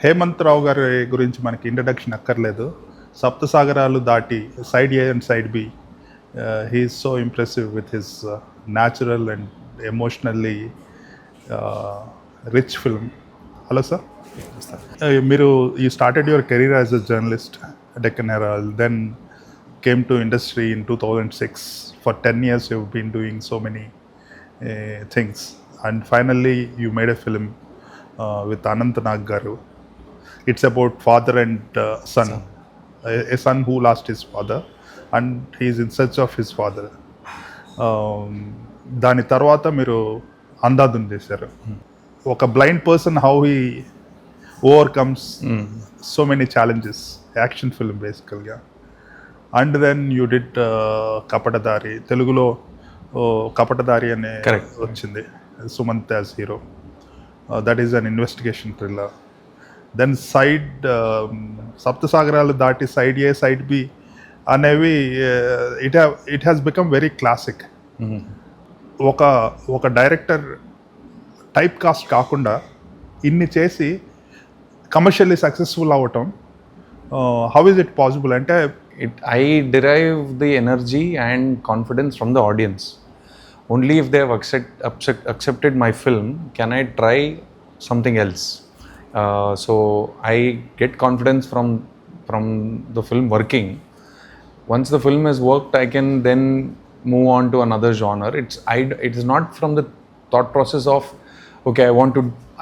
హేమంత్ రావు గారి గురించి మనకి ఇంట్రడక్షన్ అక్కర్లేదు. Saptasagaralu Daati side A and side B, he's so impressive with his natural and emotionally rich film. Hello sir. మీరు you started your career as a journalist, Deccan Herald, then came to industry in 2006. For 10 years you've been doing so many things, and finally you made a film with Anant Nag garu. It's about father and son. A son who lost his father and he is in search of his father. దాని తర్వాత మీరు అందాదున్ చేశారు. ఒక blind person how he overcomes so many challenges, action film బేసికల్గా. And then you did Kapatadhaari, తెలుగులో కపటదారి అనే వచ్చింది, Sumanth as hero. That is an investigation thriller. Then side Saptasagaralu Daati side A side B అనేవి it has become very classic. ఒక director type cast కాకుండా ఇన్ని చేసి commercially successful అవ్వటం, హౌ ఈజ్ ఇట్ పాసిబుల్? అంటే I derive the energy and confidence from the audience. Only if they have accepted my film can I try something else. So I get confidence from the film working. Once the film has worked, I can then move on to another genre. It is not from the thought process of okay,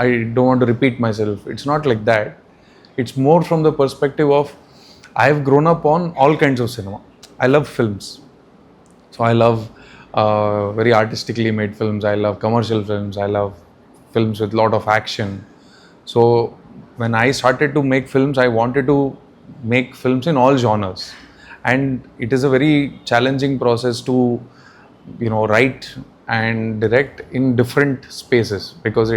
I don't want to repeat myself. It's not like that. It's more from the perspective of I've grown up on all kinds of cinema. I love films. So I love very artistically made films. I love commercial films. I love films with a lot of action. So when I started to make films, I wanted to make films in all genres. And it is a very challenging process to, write and direct in different spaces because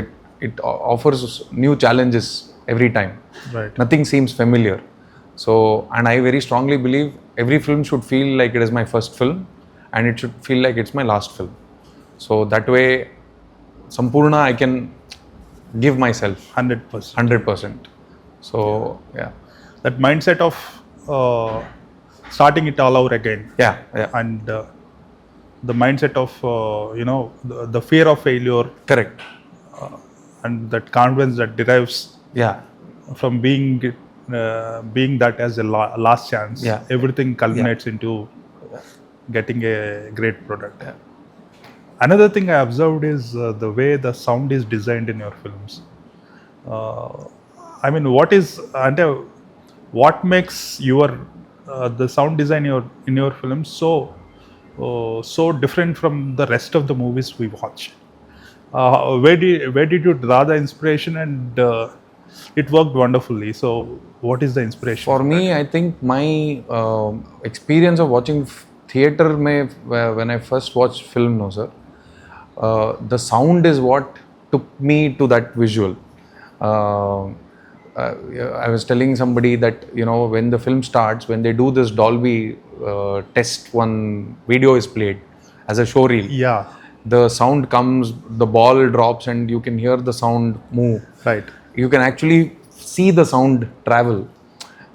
it offers new challenges every time. Right. Nothing seems familiar. So, and I very strongly believe every film should feel like it is my first film and it should feel like it's my last film. So that way, Sampurna, I can give myself 100%. 100%. So, yeah. That mindset of starting it all over again. Yeah. And the mindset of, the fear of failure. Correct. And that confidence that derives from being that as a last chance. Everything culminates into getting a great product. Another thing I observed is the way the sound is designed in your films. I mean, what makes your the sound design in your films so different from the rest of the movies we watch? Where did you draw the inspiration? And it worked wonderfully. So what is the inspiration? For me, I think my experience of watching theatre when I first watched film, the sound is what took me to that visual. I was telling somebody that, when the film starts, when they do this Dolby test, one video is played as a show reel. Yeah. The sound comes, the ball drops and you can hear the sound move. Right. You can actually see the sound travel.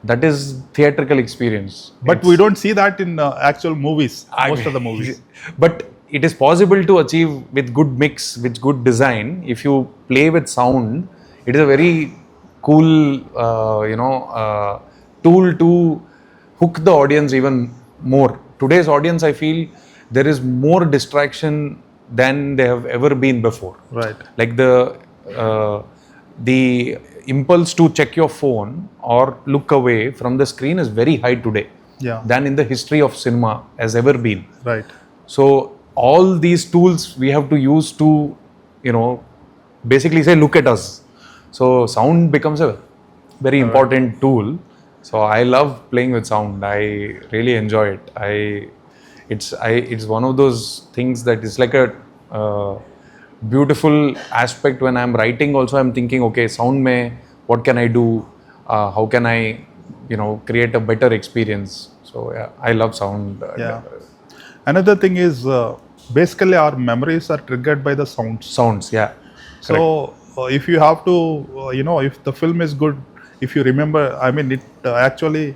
That is theatrical experience. But we don't see that in actual movies, most of the movies. But it is possible to achieve with good mix, with good design. If you play with sound, it is a very cool, tool to hook the audience even more. Today's audience, I feel, there is more distraction than they have ever been before. Right. Like the impulse to check your phone or look away from the screen is very high today than in the history of cinema has ever been. Right. So all these tools we have to use to, basically say, look at us. So sound becomes a very important tool. So I love playing with sound. I really enjoy it. It's one of those things that is like a beautiful aspect. When I'm writing also, I'm thinking, okay, sound mein what can I do? How can I, create a better experience? So yeah, I love sound. Another thing is basically our memories are triggered by the sounds. Yeah. So if you have to, if the film is good, if you remember, I mean, it actually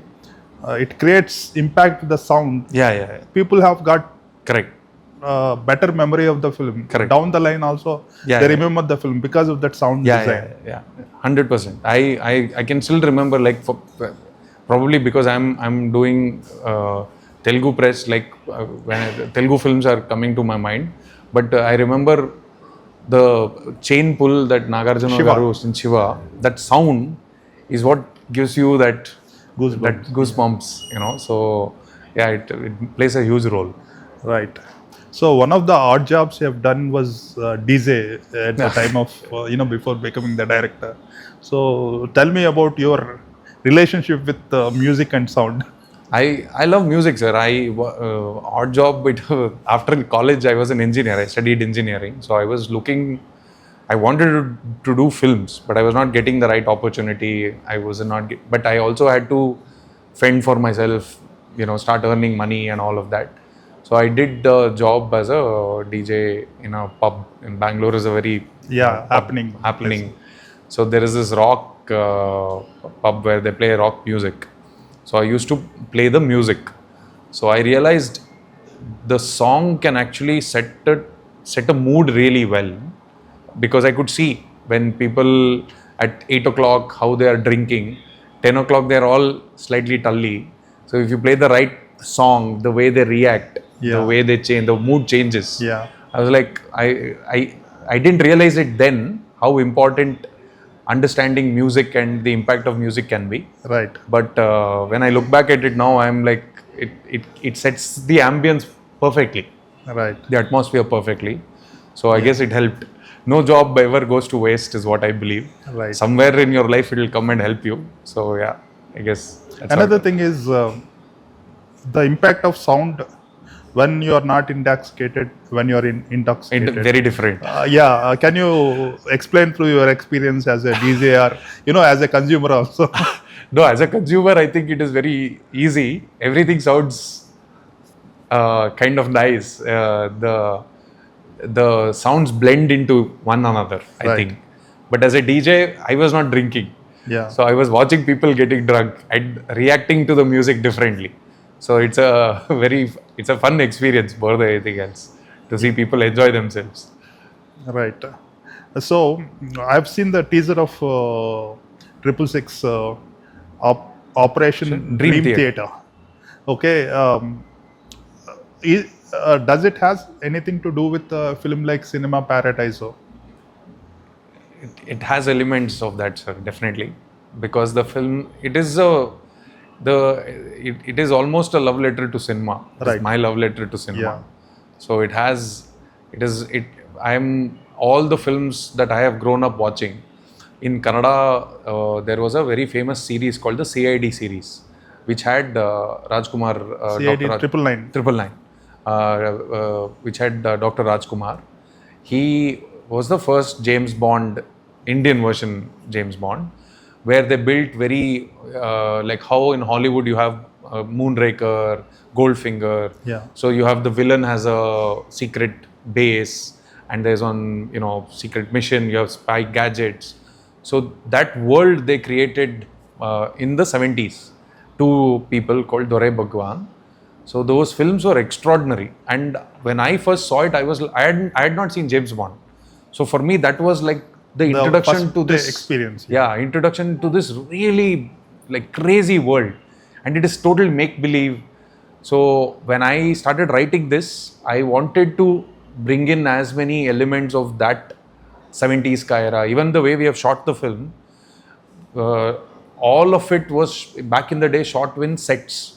it creates impact with the sound. Yeah. People have got Correct. better memory of the film. Correct. Down the line also, Yeah, they yeah. remember the film because of that sound design. Yeah. 100%. I can still remember, like, probably because I'm doing Telugu press, like when Telugu films are coming to my mind. But I remember the chain pull that Nagarjuna Shiva. garu in Shiva. That sound is what gives you that goosebumps. So yeah, it plays a huge role. Right. So one of the odd jobs you have done was DJ at the time of before becoming the director. So tell me about your relationship with music and sound. I love music, sir. Odd job, but after college I was an engineer. I studied engineering, so I wanted to do films, but I was not getting the right opportunity. But I also had to fend for myself, start earning money and all of that. So I did the job as a DJ in a pub in Bangalore. Is a very happening. So there is this rock pub where they play rock music. So I used to play the music. So I realized the song can actually set a mood really well, because I could see when people at 8 o'clock how they are drinking, 10 o'clock they're all slightly tully. So if you play the right song, the way they react, the way they change, the mood changes. Yeah. I was like, I didn't realize it then how important understanding music and the impact of music can be. Right. But when I look back at it now, I'm like, it sets the ambience perfectly, Right. the atmosphere perfectly. So I guess it helped. No job ever goes to waste is what I believe. Right. Somewhere in your life it will come and help you. So yeah, I guess that's Another thing is the impact of sound when you are not intoxicated, when you are intoxicated. very different. Can you explain through your experience as a DJ or as a consumer also? No, as a consumer, I think it is very easy. Everything sounds kind of nice. The sounds blend into one another, I think. But as a DJ, I was not drinking. Yeah. So I was watching people getting drunk and reacting to the music differently. So it's a fun experience more than anything else to see people enjoy themselves. Right. So I've seen the teaser of 666 Operation Dream Theater. Okay. Does it has anything to do with a film like Cinema Paradiso? It has elements of that, sir, definitely, because the film it is almost a love letter to cinema. It's my love letter to cinema. Yeah. So I'm all the films that I have grown up watching. In Kannada, there was a very famous series called the CID series, which had Rajkumar, CID Dr. 999. Which had Dr. Rajkumar. He was the first James Bond, Indian version James Bond, where they built very, like how in Hollywood you have Moonraker, Goldfinger. Yeah. So you have the villain has a secret base and there's secret mission, you have spy gadgets. So that world they created in the 70s, two people called Dore Bhagwan. So those films were extraordinary. And when I first saw it, I had not seen James Bond. So for me, that was like the introduction to this experience. Yeah, introduction to this really like crazy world. And it is total make-believe. So when I started writing this, I wanted to bring in as many elements of that 70s era. Even the way we have shot the film, all of it was back in the day shot in sets.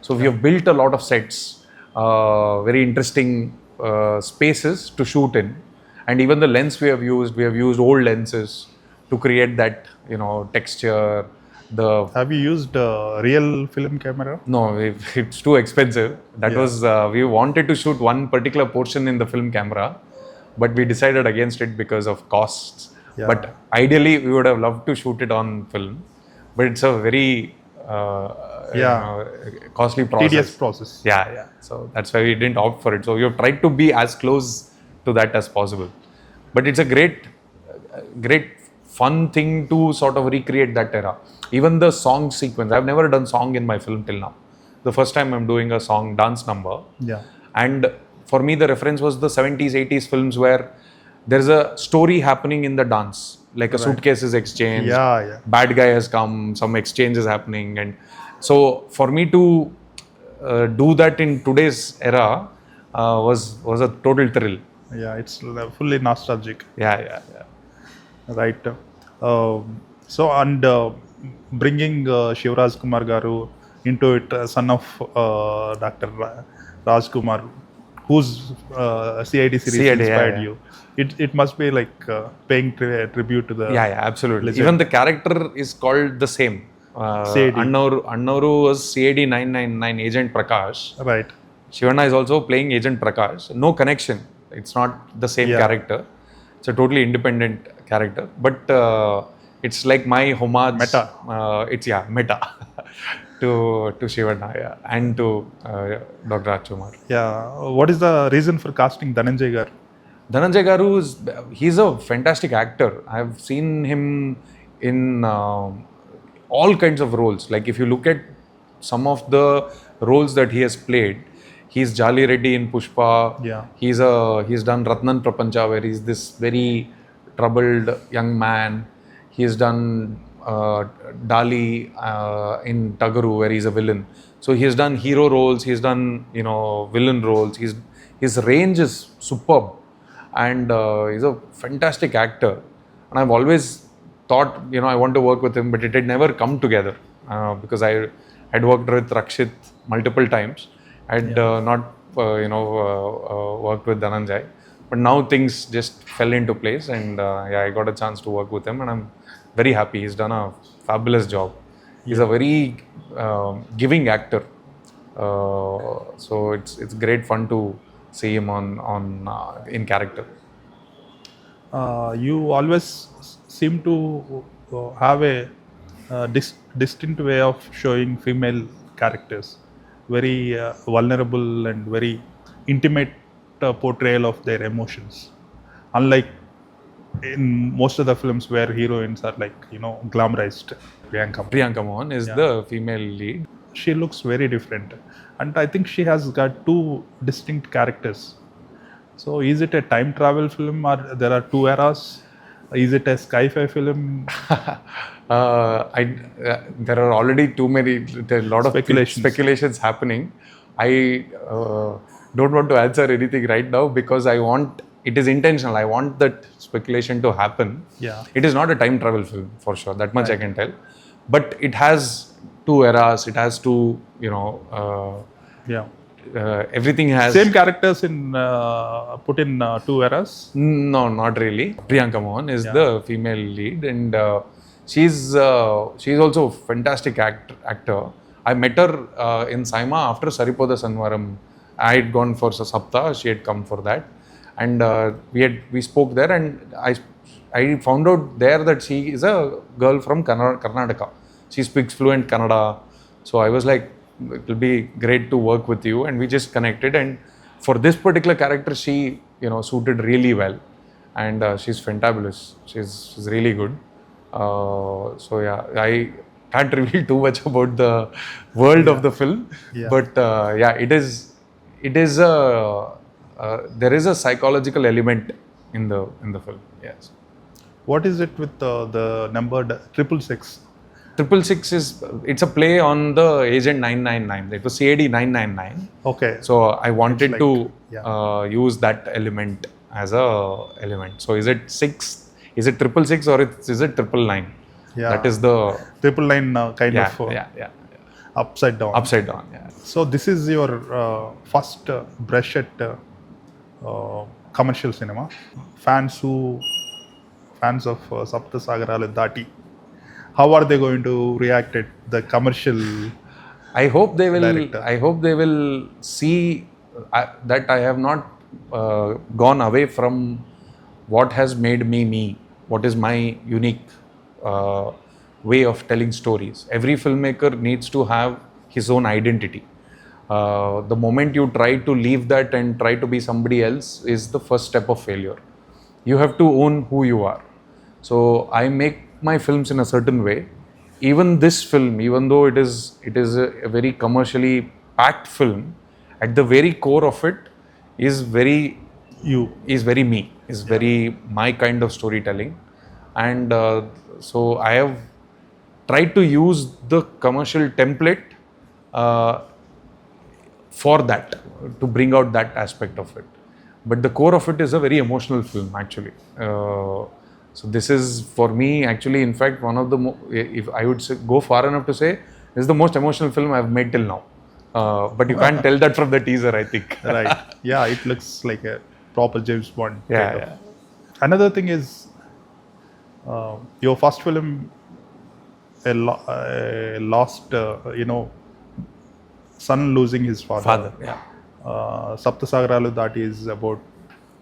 So we have built a lot of sets, very interesting spaces to shoot in. And even the lens we have used old lenses to create that, texture. Have you used real film camera? No, it's too expensive. That was, we wanted to shoot one particular portion in the film camera, but we decided against it because of costs. Yeah. But ideally, we would have loved to shoot it on film. But it's a very costly process. Tedious process. Yeah. So that's why we didn't opt for it. So we have tried to be as close to that as possible. But it's a great fun thing to sort of recreate that era. Even the song sequence, I've never done song in my film till now. The first time I'm doing a song dance number. Yeah. And for me, the reference was the 70s, 80s films where there's a story happening in the dance, like a suitcase is exchanged, Yeah. bad guy has come, some exchange is happening. And so for me to do that in today's era was a total thrill. Yeah, it's fully nostalgic. Yeah. Right. So, and bringing Shiva Rajkumar garu into it, son of Dr. Rajkumar, whose CID series CID, inspired you. It must be like paying tribute to the Yeah, absolutely. legend. Even the character is called the same. CID. Annoru was CID 999 Agent Prakash. Right. Shivana is also playing Agent Prakash. No connection. It's not the same character. It's a totally independent character. But it's like my homage. Meta. It's meta to Shivana and to Dr. Rajkumar. Yeah. What is the reason for casting Dhananjaya garu? Dhananjaya garu he's a fantastic actor. I've seen him in all kinds of roles. Like if you look at some of the roles that he has played, he's Jali Reddy in Pushpa. Yeah. He's done Ratnan Prapancha, where he's this very troubled young man. He's done Dali in Tagaru, where he's a villain. So he has done hero roles. He's done villain roles. His range is superb, and he's a fantastic actor. And I've always thought I want to work with him, but it had never come together because I had worked with Rakshit multiple times. I'd not worked with Dhananjay, but now things just fell into place, and I got a chance to work with him, and I'm very happy. He's done a fabulous job. He's a very giving actor, so it's great fun to see him on in character. You always seem to have a distinct way of showing female characters, very vulnerable and very intimate portrayal of their emotions, unlike in most of the films where heroines are like glamorized. Priyanka Mohan is the female lead. She looks very different, and I think she has got two distinct characters. So is it a time travel film, or there are two eras? Is it a sci-fi film? There are already there are a lot of speculations happening. I don't want to answer anything right now because it is intentional. I want that speculation to happen. Yeah. It is not a time travel film for sure. That much I can tell. But it has two eras. It has two, everything has... Same characters put in two eras? No, not really. Priyanka Mohan is the female lead, and she's also a fantastic actor. I met her in Cinema after Saripoda Sanvaram. I had gone for Sapta, she had come for that, and we spoke there, and I found out there that she is a girl from Karnataka. She speaks fluent Kannada, so I was like, it will be great to work with you, and we just connected. And for this particular character, she suited really well, and she's fantabulous. She's really good. So yeah, I can't reveal too much about the world of the film, but it is there is a psychological element in the film. Yes. What is it with the number 666? 666 it's a play on the Agent 999. It was CID 999. Okay. So I wanted to use that element as a element. So is it 6? Is it 666 or is it 999? Yeah. That is the 999 kind of upside down. Upside down. Yeah. So this is your first brush at commercial cinema. Fans of Sapta Sagaralu Dati, how are they going to react at the commercial? I hope they will. Director? I hope they will see that I have not gone away from what has made me me. What is my unique way of telling stories? Every filmmaker needs to have his own identity. The moment you try to leave that and try to be somebody else is the first step of failure. You have to own who you are. So I make my films in a certain way. Even this film, even though it is a very commercially packed film, at the very core of it is very You. very me, is very my kind of storytelling. And so I have tried to use the commercial template uh, for that, to bring out that aspect of it. But the core of it is a very emotional film, actually. So this is, for me, actually, in fact, one of the, if I would say, go far enough to say, this is the most emotional film I've made till now. But you can't tell that from the teaser, I think. Right. Yeah, it looks like a proper James Bond. Yeah, kind of. Another thing is your first film, lost, son losing his father. Father, yeah. Saptasagaralu, that is about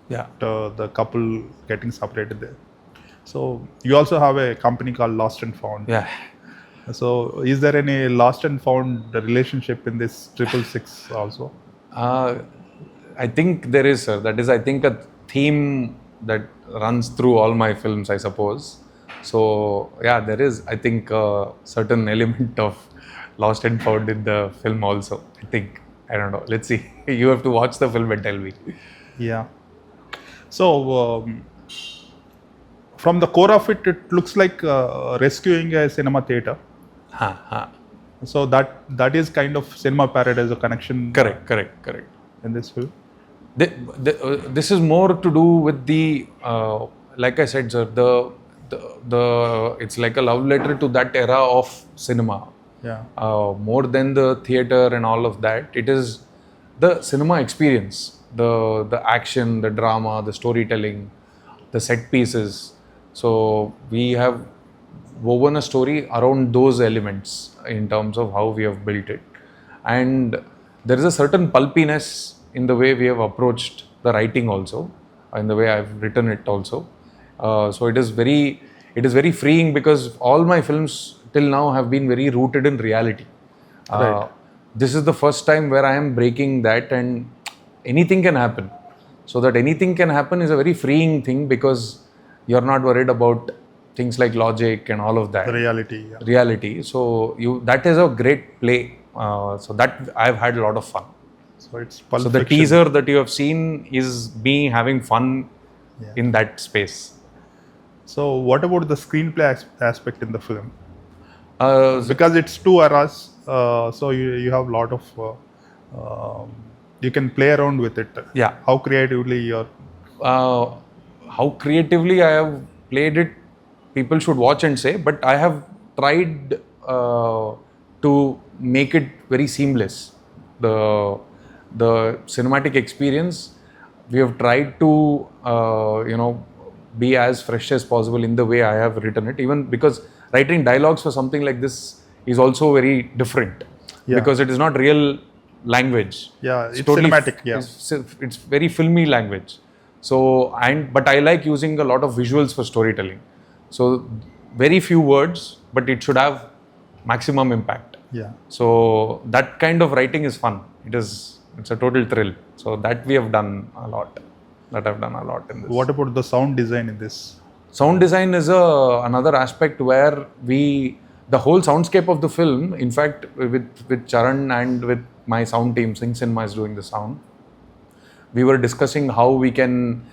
Yeah. the couple getting separated there. So you also have a company called Lost and Found. Yeah. So is there any lost and found relationship in this 666 also? I think there is, sir. That is, I think, a theme that runs through all my films, I suppose. So, yeah, there is, I think, a certain element of lost and found in the film also. I think, I don't know. Let's see. You have to watch the film and tell me. Yeah. So from the core of it, it looks like rescuing a cinema theater. So that is kind of Cinema Paradiso connection. Correct. In this film. This is more to do with the, like I said, sir, the it's like a love letter to that era of cinema. Yeah. More than the theater and all of that, it is the cinema experience, the action, the drama, the storytelling, the set pieces. So we have woven a story around those elements in terms of how we have built it. And there is a certain pulpiness in the way we have approached the writing also, in the way I've written it also. So it is very freeing, because all my films till now have been very rooted in reality. Right. This is the first time where I am breaking that, and anything can happen. So that anything can happen is a very freeing thing, because you're not worried about things like logic and all of that. Reality. Yeah. Reality. So that is a great play. So that I've had a lot of fun. So it's Pulp So the Fiction. teaser that you have seen is me having fun in that space. So what about the screenplay aspect in the film? So Because it's two eras, so you have a lot of you can play around with it. Yeah. How creatively you're. how creatively I have played it, people should watch and say, but I have tried to make it very seamless. The cinematic experience, we have tried to be as fresh as possible in the way I have written it, even because writing dialogues for something like this is also very different. Yeah. Because it is not real language. Yeah, it's totally cinematic. Yeah. It's very filmy language. So, but I like using a lot of visuals for storytelling. So very few words, but it should have maximum impact. Yeah. So that kind of writing is fun. It's a total thrill. So that we have done a lot. That I've done a lot in this. What about the sound design in this? Sound design is another aspect where the whole soundscape of the film, in fact, with Charan and with my sound team, Sing Cinema is doing the sound. We were discussing how we can,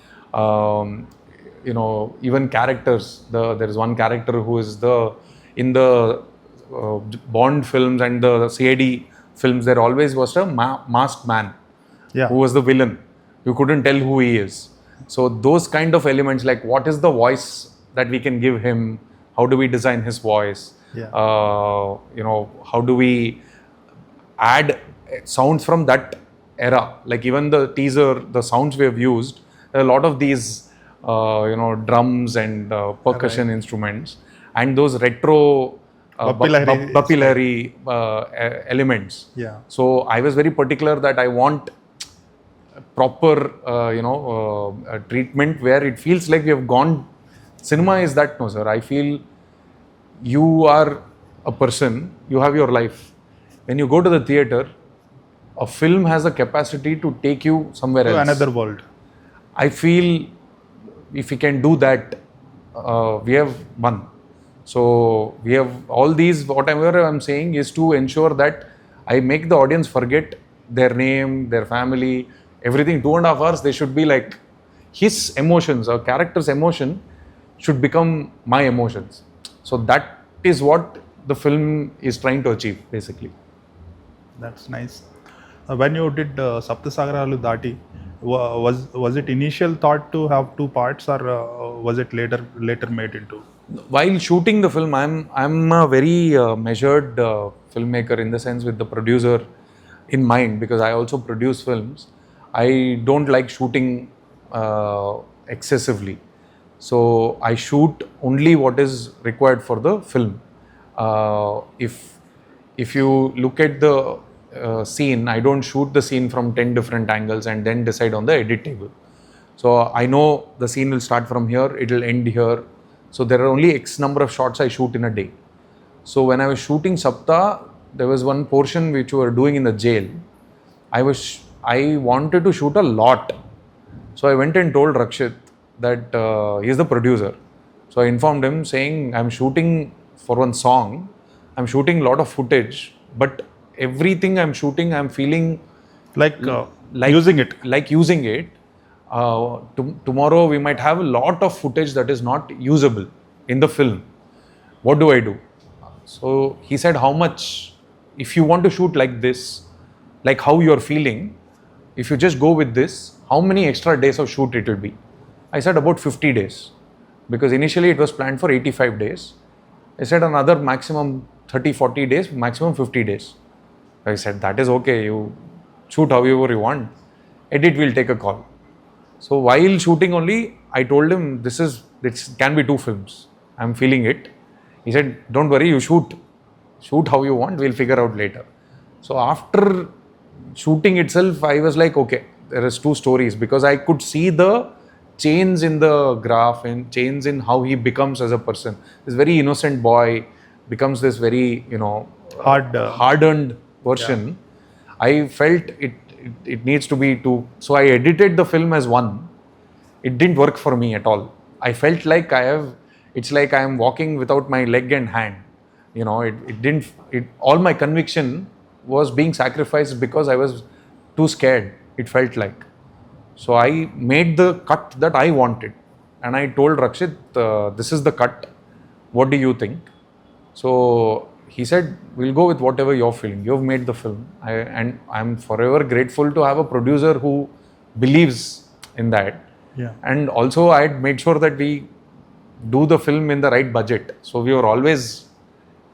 even characters. There is one character who is in the Bond films and the CID films, there always was a masked man who was the villain. You couldn't tell who he is. So those kind of elements, like what is the voice that we can give him? How do we design his voice? Yeah. How do we add sounds from that era? Like even the teaser, the sounds we have used, there are a lot of these, drums and percussion instruments, and those retro papillary elements. Yeah. So I was very particular that I want proper, treatment where it feels like we have gone. Cinema is that, no sir. I feel you are a person, you have your life. When you go to the theater, a film has a capacity to take you somewhere else. To another world. I feel if we can do that, we have one. So we have all these, whatever I'm saying is to ensure that I make the audience forget their name, their family, everything. 2.5 hours, they should be like his emotions, or character's emotion should become my emotions. So that is what the film is trying to achieve, basically. That's nice. When you did Saptasagaralu Dati, was it initial thought to have two parts, or was it later made into? While shooting the film, I'm a very measured filmmaker, in the sense with the producer in mind, because I also produce films. I don't like shooting excessively, so I shoot only what is required for the film. If you look at the scene, I don't shoot the scene from 10 different angles and then decide on the edit table. So I know the scene will start from here, it will end here. So there are only X number of shots I shoot in a day. So when I was shooting Sapta, there was one portion which we were doing in the jail. I wanted to shoot a lot. So I went and told Rakshit that he is the producer. So I informed him saying, I'm shooting for one song, I'm shooting a lot of footage, but everything I'm shooting, I'm feeling like using it. Like using it. Tomorrow we might have a lot of footage that is not usable in the film. What do I do? So he said, how much, if you want to shoot like this, like how you're feeling, if you just go with this, how many extra days of shoot it will be? I said about 50 days, because initially it was planned for 85 days. I said another maximum 30-40 days, maximum 50 days. I said, that is okay, you shoot however you want. Edit will take a call. So while shooting only, I told him, this can be 2 films. I'm feeling it. He said, don't worry, you shoot how you want, we'll figure out later. So after shooting itself, I was like, okay, there is 2 stories, because I could see the change in the graph and change in how he becomes as a person. This very innocent boy becomes this very, hardened version. Yeah. I felt it needs to be 2. So I edited the film as 1. It didn't work for me at all. I felt like it's like I am walking without my leg and hand. All my conviction was being sacrificed because I was too scared, it felt like. So I made the cut that I wanted. And I told Rakshit, this is the cut. What do you think? So he said, we'll go with whatever you're feeling. You've made the film. And I'm forever grateful to have a producer who believes in that. Yeah. And also I had made sure that we do the film in the right budget. So we were always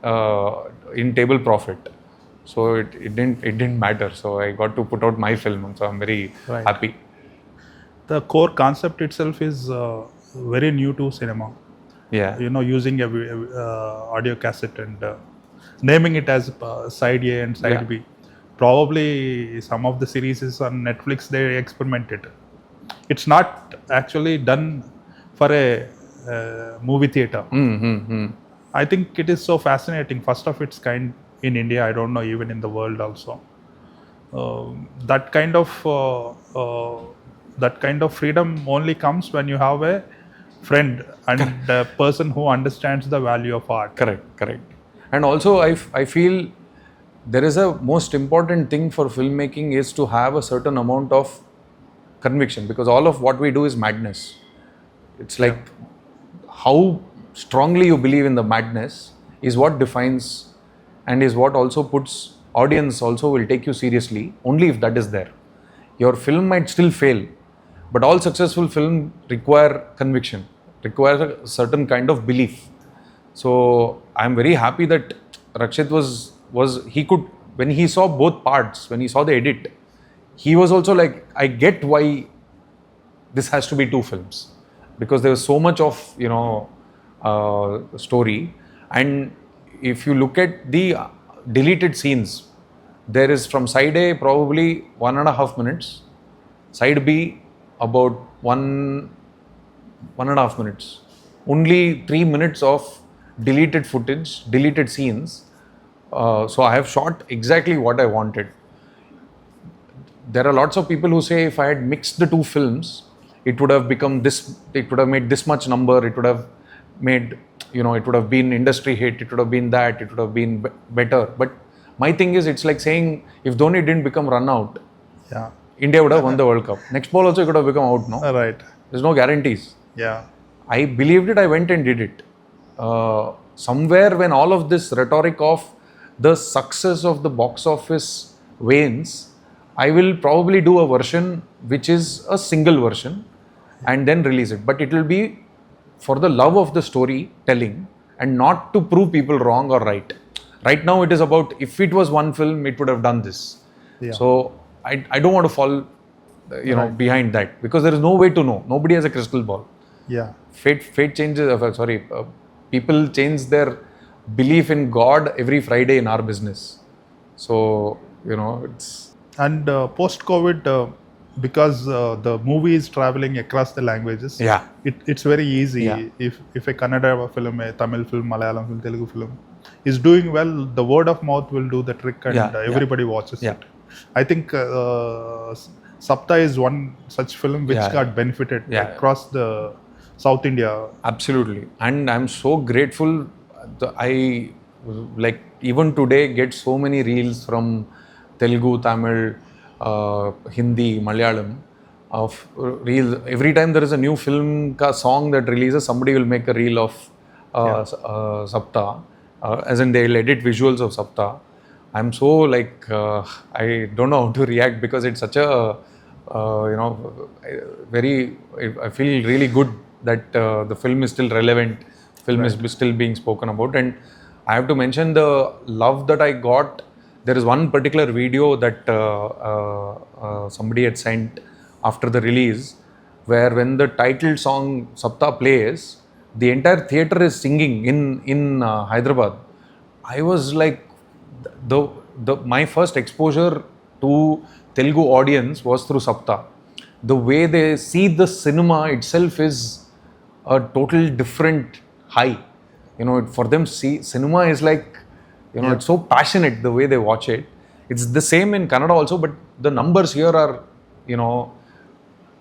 in table profit. So it didn't matter. So I got to put out my film. So I'm very happy. The core concept itself is very new to cinema. Yeah. Using a audio cassette and naming it as side A and side B. Probably some of the series on Netflix, they experimented. It's not actually done for a movie theater. I think it is so fascinating. First of its kind in India, I don't know, even in the world also. That kind of freedom only comes when you have a friend and a person who understands the value of art. Correct. And also I feel there is a most important thing for filmmaking is to have a certain amount of conviction, because all of what we do is madness. It's like how strongly you believe in the madness is what defines and is what also puts audience also will take you seriously, only if that is there. Your film might still fail, but all successful films require conviction, require a certain kind of belief. So I'm very happy that Rakshit he could, when he saw both parts, when he saw the edit, he was also like, I get why this has to be 2 films, because there was so much of story. And if you look at the deleted scenes, there is from side A probably 1.5 minutes, side B about 1.5 minutes, only 3 minutes of deleted footage, deleted scenes. So I have shot exactly what I wanted. There are lots of people who say if I had mixed the 2 films, it would have become this, it would have made this much number, it would have made, you know, it would have been industry hit, it would have been that, it would have been better. But my thing is, it's like saying if Dhoni didn't become run out, Yeah. India would have won the World Cup. Next ball also he could have become out, no? Right. There's no guarantees. Yeah. I believed it, I went and did it. Somewhere when all of this rhetoric of the success of the box office wanes, I will probably do a version which is a single version and then release it. But it will be for the love of the storytelling and not to prove people wrong or right. Right now it is about, if it was one film, it would have done this. Yeah. So I don't want to fall, behind that, because there is no way to know. Nobody has a crystal ball. Yeah. Fate changes, people change their belief in God every Friday in our business. So, it's... And post-COVID, because the movie is traveling across the languages, Yeah. It's very easy. Yeah. If a Kannada film, a Tamil film, Malayalam film, Telugu film is doing well, the word of mouth will do the trick, and everybody watches it. I think Sapta is one such film which got benefited across the South India. Absolutely. And I'm so grateful. I, even today, get so many reels from Telugu, Tamil, Hindi, Malayalam of reels. Every time there is a new film song that releases, somebody will make a reel of Sapta, as in they'll edit visuals of Sapta. I'm so I don't know how to react, because it's such a I feel really good that the film is still relevant, film is still being spoken about. And I have to mention the love that I got. There is one particular video that somebody had sent after the release, where when the title song Sapta plays, the entire theatre is singing in Hyderabad. I was like, my first exposure to Telugu audience was through Sapta. The way they see the cinema itself is a total different high. For them, cinema is like, it's so passionate the way they watch it. It's the same in Kannada also, but the numbers here are,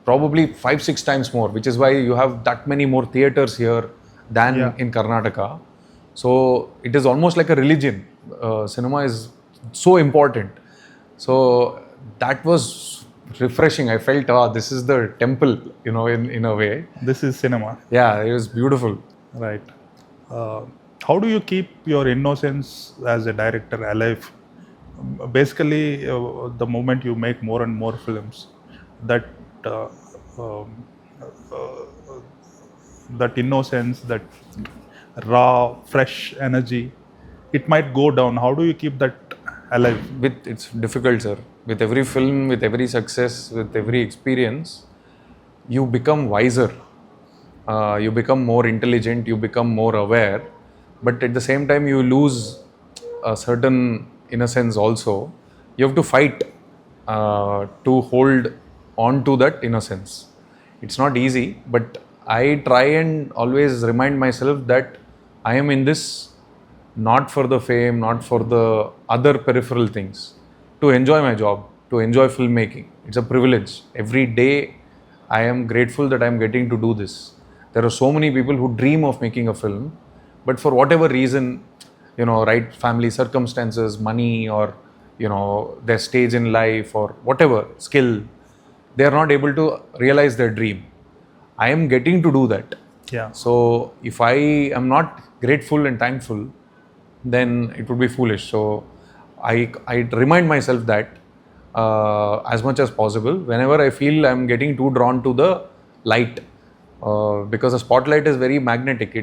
probably 5-6 times more, which is why you have that many more theatres here than in Karnataka. So it is almost like a religion. Cinema is so important. So that was refreshing. I felt, this is the temple, in a way. This is cinema. Yeah, it was beautiful. Right. How do you keep your innocence as a director alive? Basically, the moment you make more and more films, that innocence, that raw, fresh energy, it might go down. How do you keep that alive? It's difficult, sir. With every film, with every success, with every experience, you become wiser. You become more intelligent, you become more aware. But at the same time, you lose a certain innocence also. You have to fight to hold on to that innocence. It's not easy, but I try and always remind myself that I am in this not for the fame, not for the other peripheral things, to enjoy my job, to enjoy filmmaking. It's a privilege. Every day I am grateful that I am getting to do this. There are so many people who dream of making a film, but for whatever reason, right, family circumstances, money, or, their stage in life, or whatever, skill, they are not able to realize their dream. I am getting to do that. Yeah. So if I am not grateful and thankful, then it would be foolish. So I remind myself that as much as possible, whenever I feel I'm getting too drawn to the light, because the spotlight is very magnetic.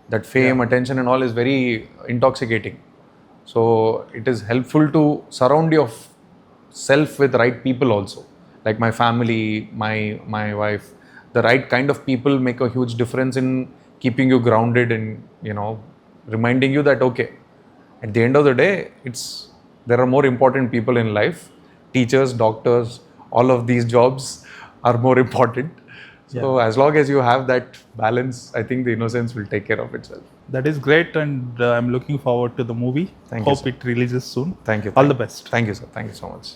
That fame, attention and all is very intoxicating. So it is helpful to surround yourself with right people also. Like my family, my wife. The right kind of people make a huge difference in keeping you grounded and, reminding you that, okay, at the end of the day, there are more important people in life. Teachers, doctors, all of these jobs are more important. So as long as you have that balance, I think the innocence will take care of itself. That is great, and I'm looking forward to the movie. Thank you, Hope it releases soon. Thank you. All the best. Thank you, sir. Thank you so much.